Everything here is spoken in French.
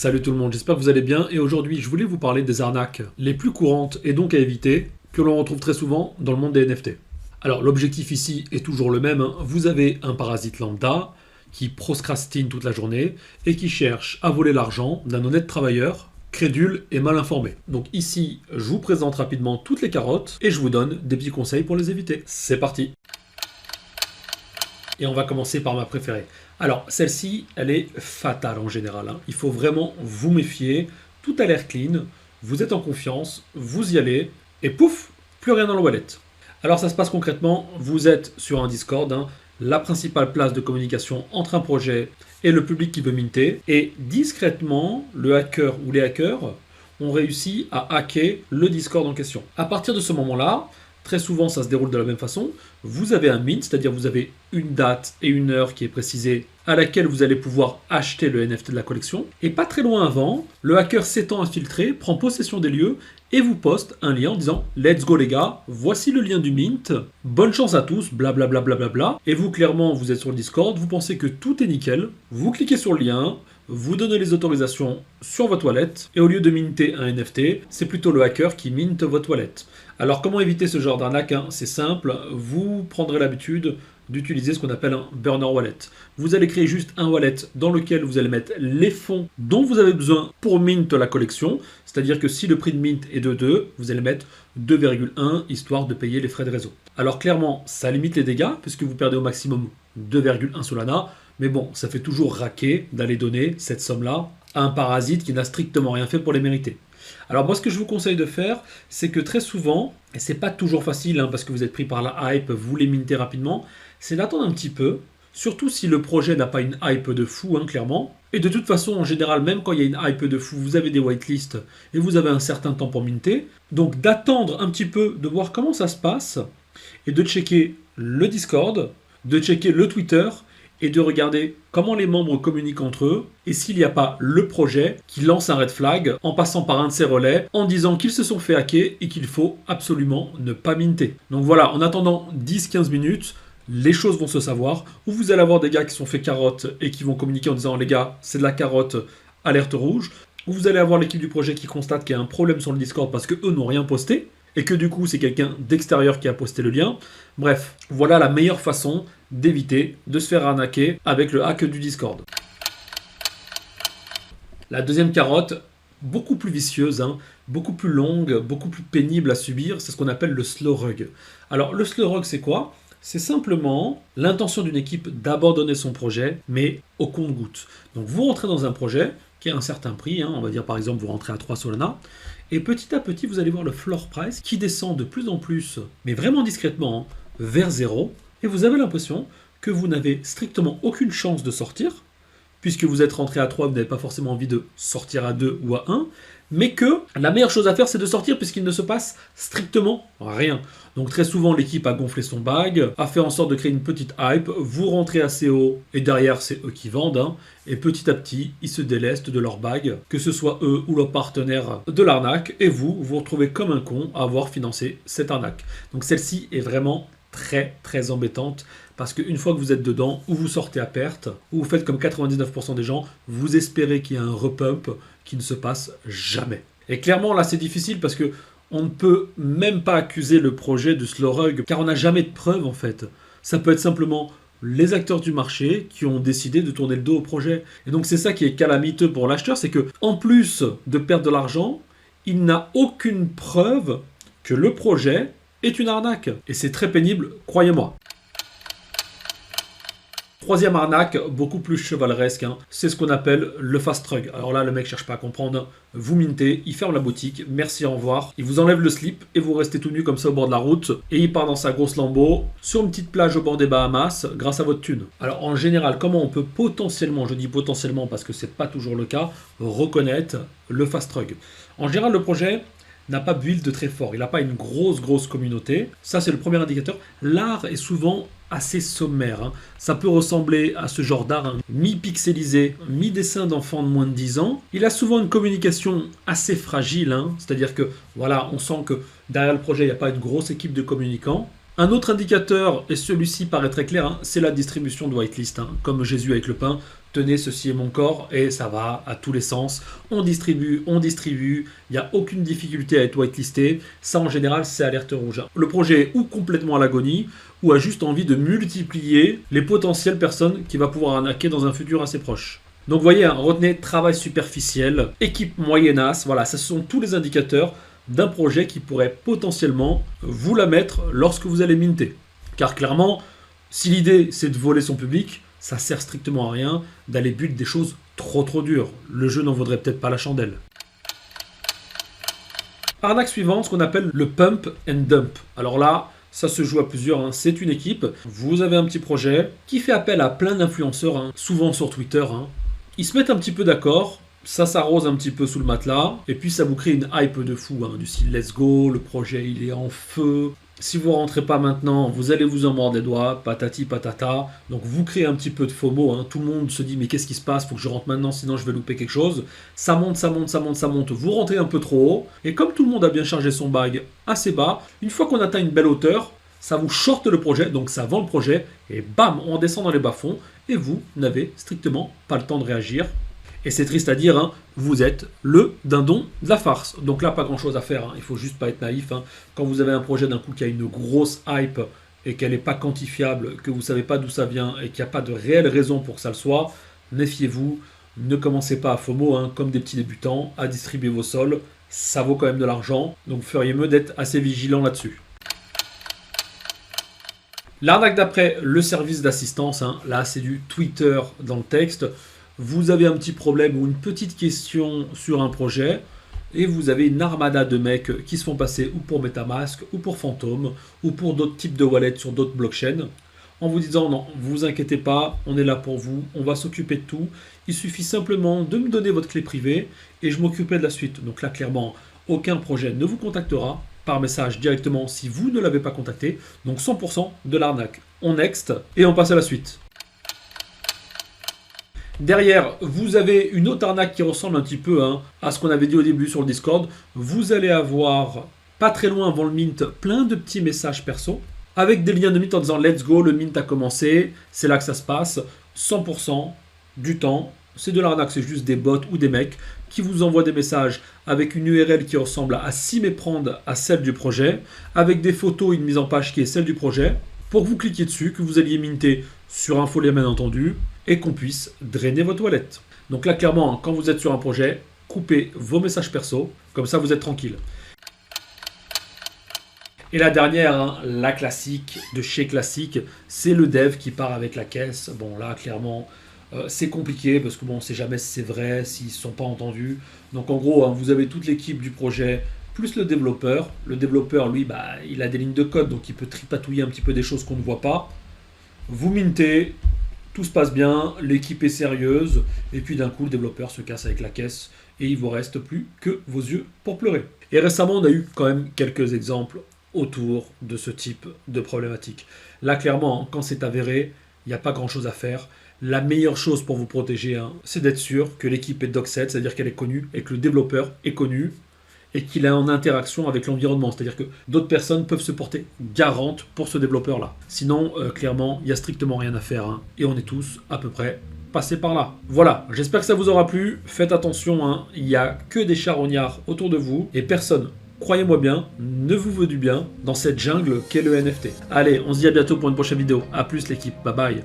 Salut tout le monde, j'espère que vous allez bien et aujourd'hui je voulais vous parler des arnaques les plus courantes et donc à éviter que l'on retrouve très souvent dans le monde des NFT. Alors l'objectif ici est toujours le même, vous avez un parasite lambda qui procrastine toute la journée et qui cherche à voler l'argent d'un honnête travailleur crédule et mal informé. Donc ici je vous présente rapidement toutes les carottes et je vous donne des petits conseils pour les éviter. C'est parti! Et on va commencer par ma préférée. Alors, celle-ci, elle est fatale en général. Il faut vraiment vous méfier. Tout a l'air clean. Vous êtes en confiance. Vous y allez. Et pouf, plus rien dans le wallet. Alors, ça se passe concrètement. Vous êtes sur un Discord, la principale place de communication entre un projet et le public qui veut minter. Et discrètement, le hacker ou les hackers ont réussi à hacker le Discord en question. À partir de ce moment-là, très souvent, ça se déroule de la même façon. Vous avez un mint, c'est-à-dire vous avez une date et une heure qui est précisée à laquelle vous allez pouvoir acheter le NFT de la collection. Et pas très loin avant, le hacker s'étant infiltré, prend possession des lieux et vous poste un lien en disant « Let's go les gars, voici le lien du mint, bonne chance à tous, blablabla. Bla bla bla. » Et vous, clairement, vous êtes sur le Discord, vous pensez que tout est nickel, vous cliquez sur le lien, vous donnez les autorisations sur votre wallet et au lieu de minter un NFT, c'est plutôt le hacker qui minte votre wallet. Alors comment éviter ce genre d'arnaque? C'est simple, vous prendrez l'habitude d'utiliser ce qu'on appelle un burner wallet. Vous allez créer juste un wallet dans lequel vous allez mettre les fonds dont vous avez besoin pour mint la collection. C'est-à-dire que si le prix de mint est de 2, vous allez mettre 2,1 histoire de payer les frais de réseau. Alors clairement, ça limite les dégâts puisque vous perdez au maximum 2,1 Solana. Mais bon, ça fait toujours raquer d'aller donner cette somme-là à un parasite qui n'a strictement rien fait pour les mériter. Alors moi, ce que je vous conseille de faire, c'est que très souvent, et c'est pas toujours facile parce que vous êtes pris par la hype, vous les mintez rapidement, c'est d'attendre un petit peu, surtout si le projet n'a pas une hype de fou, clairement. Et de toute façon, en général, même quand il y a une hype de fou, vous avez des whitelists et vous avez un certain temps pour minter. Donc d'attendre un petit peu, de voir comment ça se passe et de checker le Discord, de checker le Twitter et de regarder comment les membres communiquent entre eux et s'il n'y a pas le projet qui lance un red flag en passant par un de ses relais en disant qu'ils se sont fait hacker et qu'il faut absolument ne pas minter. Donc voilà, en attendant 10-15 minutes, les choses vont se savoir, ou vous allez avoir des gars qui sont fait carotte et qui vont communiquer en disant les gars, c'est de la carotte, alerte rouge, ou vous allez avoir l'équipe du projet qui constate qu'il y a un problème sur le Discord parce qu'eux n'ont rien posté, et que du coup c'est quelqu'un d'extérieur qui a posté le lien. Bref, voilà la meilleure façon d'éviter de se faire arnaquer avec le hack du Discord. La deuxième carotte, beaucoup plus vicieuse, beaucoup plus longue, beaucoup plus pénible à subir, c'est ce qu'on appelle le slow rug. Alors le slow rug c'est quoi? C'est simplement l'intention d'une équipe d'abandonner son projet, mais au compte-gouttes. Donc vous rentrez dans un projet qui a un certain prix, on va dire par exemple vous rentrez à 3 Solana, et petit à petit vous allez voir le floor price qui descend de plus en plus, mais vraiment discrètement, vers 0, et vous avez l'impression que vous n'avez strictement aucune chance de sortir, puisque vous êtes rentré à 3, vous n'avez pas forcément envie de sortir à 2 ou à 1, mais que la meilleure chose à faire c'est de sortir puisqu'il ne se passe strictement rien. Donc très souvent l'équipe a gonflé son bag, a fait en sorte de créer une petite hype, vous rentrez assez haut et derrière c'est eux qui vendent, et petit à petit ils se délestent de leur bag, que ce soit eux ou leurs partenaires de l'arnaque, et vous vous retrouvez comme un con à avoir financé cette arnaque. Donc celle-ci est vraiment très embêtante parce qu'une fois que vous êtes dedans, ou vous sortez à perte, ou vous faites comme 99% des gens, vous espérez qu'il y a un repump qui ne se passe jamais. Et clairement là c'est difficile parce que on ne peut même pas accuser le projet de slow rug car on n'a jamais de preuves en fait. Ça peut être simplement les acteurs du marché qui ont décidé de tourner le dos au projet. Et donc c'est ça qui est calamiteux pour l'acheteur, c'est que en plus de perdre de l'argent, il n'a aucune preuve que le projet est une arnaque. Et c'est très pénible, croyez-moi. Troisième arnaque, beaucoup plus chevaleresque, c'est ce qu'on appelle le fast rug. Alors là, le mec cherche pas à comprendre, vous mintez, il ferme la boutique, merci, au revoir. Il vous enlève le slip et vous restez tout nu comme ça au bord de la route. Et il part dans sa grosse Lambo, sur une petite plage au bord des Bahamas, grâce à votre thune. Alors en général, comment on peut potentiellement, je dis potentiellement parce que c'est pas toujours le cas, reconnaître le fast rug? En général, le projet n'a pas build de très fort, il n'a pas une grosse communauté. Ça c'est le premier indicateur. L'art est souvent assez sommaire. Ça peut ressembler à ce genre d'art mi-pixelisé, mi-dessin d'enfants de moins de 10 ans. Il a souvent une communication assez fragile, c'est-à-dire que voilà, on sent que derrière le projet il n'y a pas une grosse équipe de communicants. Un autre indicateur, et celui-ci paraît très clair, c'est la distribution de whitelist. Comme Jésus avec le pain, tenez, ceci est mon corps, et ça va à tous les sens. On distribue, il n'y a aucune difficulté à être whitelisté. Ça, en général, c'est alerte rouge. Le projet est ou complètement à l'agonie, ou a juste envie de multiplier les potentielles personnes qui va pouvoir arnaquer dans un futur assez proche. Donc vous voyez, hein, retenez travail superficiel, équipe moyennasse, voilà, ce sont tous les indicateurs d'un projet qui pourrait potentiellement vous la mettre lorsque vous allez minter. Car clairement, si l'idée c'est de voler son public, ça sert strictement à rien d'aller buter des choses trop dures. Le jeu n'en vaudrait peut-être pas la chandelle. Arnaque suivante, ce qu'on appelle le pump and dump. Alors là, ça se joue à plusieurs, hein. C'est une équipe, vous avez un petit projet qui fait appel à plein d'influenceurs, hein, souvent sur Twitter. Hein. Ils se mettent un petit peu d'accord, ça s'arrose un petit peu sous le matelas, et puis ça vous crée une hype de fou, hein, du style let's go, le projet il est en feu. Si vous rentrez pas maintenant, vous allez vous en mordre les doigts, patati patata. Donc vous créez un petit peu de FOMO, hein. Tout le monde se dit mais qu'est-ce qui se passe, faut que je rentre maintenant sinon je vais louper quelque chose. Ça monte, vous rentrez un peu trop haut, et comme tout le monde a bien chargé son bag assez bas, une fois qu'on atteint une belle hauteur, ça vous shorte le projet, donc ça vend le projet, et bam, on descend dans les bas-fonds, et vous n'avez strictement pas le temps de réagir. Et c'est triste à dire, hein, vous êtes le dindon de la farce. Donc là, pas grand-chose à faire, hein, il faut juste pas être naïf. Hein. Quand vous avez un projet d'un coup qui a une grosse hype et qu'elle n'est pas quantifiable, que vous ne savez pas d'où ça vient et qu'il n'y a pas de réelle raison pour que ça le soit, méfiez-vous, ne commencez pas à FOMO, hein, comme des petits débutants, à distribuer vos sols. Ça vaut quand même de l'argent, donc vous feriez mieux d'être assez vigilant là-dessus. L'arnaque d'après, le service d'assistance, hein, là c'est du Twitter dans le texte. Vous avez un petit problème ou une petite question sur un projet et vous avez une armada de mecs qui se font passer ou pour MetaMask ou pour Phantom ou pour d'autres types de wallets sur d'autres blockchains en vous disant non, vous inquiétez pas, on est là pour vous, on va s'occuper de tout. Il suffit simplement de me donner votre clé privée et je m'occuperai de la suite. Donc là, clairement, aucun projet ne vous contactera par message directement si vous ne l'avez pas contacté. Donc 100% de l'arnaque. On next et on passe à la suite. Derrière, vous avez une autre arnaque qui ressemble un petit peu, hein, à ce qu'on avait dit au début sur le Discord. Vous allez avoir, pas très loin avant le mint, plein de petits messages perso avec des liens de mint en disant let's go, le mint a commencé, c'est là que ça se passe. 100% du temps, c'est de l'arnaque, c'est juste des bots ou des mecs qui vous envoient des messages avec une URL qui ressemble à s'y méprendre à celle du projet, avec des photos et une mise en page qui est celle du projet, pour que vous cliquiez dessus, que vous alliez minter sur info bien entendu, et qu'on puisse drainer votre wallet. Donc là, clairement, quand vous êtes sur un projet, coupez vos messages perso, comme ça vous êtes tranquille. Et la dernière, hein, la classique de chez Classique, c'est le dev qui part avec la caisse. Bon là, clairement, c'est compliqué parce que bon, on ne sait jamais si c'est vrai, s'ils ne sont pas entendus. Donc en gros, hein, vous avez toute l'équipe du projet, plus le développeur. Le développeur, lui, il a des lignes de code, donc il peut tripatouiller un petit peu des choses qu'on ne voit pas. Vous mintez, tout se passe bien, l'équipe est sérieuse, et puis d'un coup, le développeur se casse avec la caisse, et il ne vous reste plus que vos yeux pour pleurer. Et récemment, on a eu quand même quelques exemples autour de ce type de problématique. Là, clairement, quand c'est avéré, il n'y a pas grand-chose à faire. La meilleure chose pour vous protéger, hein, c'est d'être sûr que l'équipe est doxed, c'est-à-dire qu'elle est connue, et que le développeur est connu, et qu'il est en interaction avec l'environnement. C'est-à-dire que d'autres personnes peuvent se porter garantes pour ce développeur-là. Sinon, clairement, il n'y a strictement rien à faire. Hein, et on est tous à peu près passés par là. Voilà, j'espère que ça vous aura plu. Faites attention, hein, il n'y a que des charognards autour de vous. Et personne, croyez-moi bien, ne vous veut du bien dans cette jungle qu'est le NFT. Allez, on se dit à bientôt pour une prochaine vidéo. A plus l'équipe, bye bye.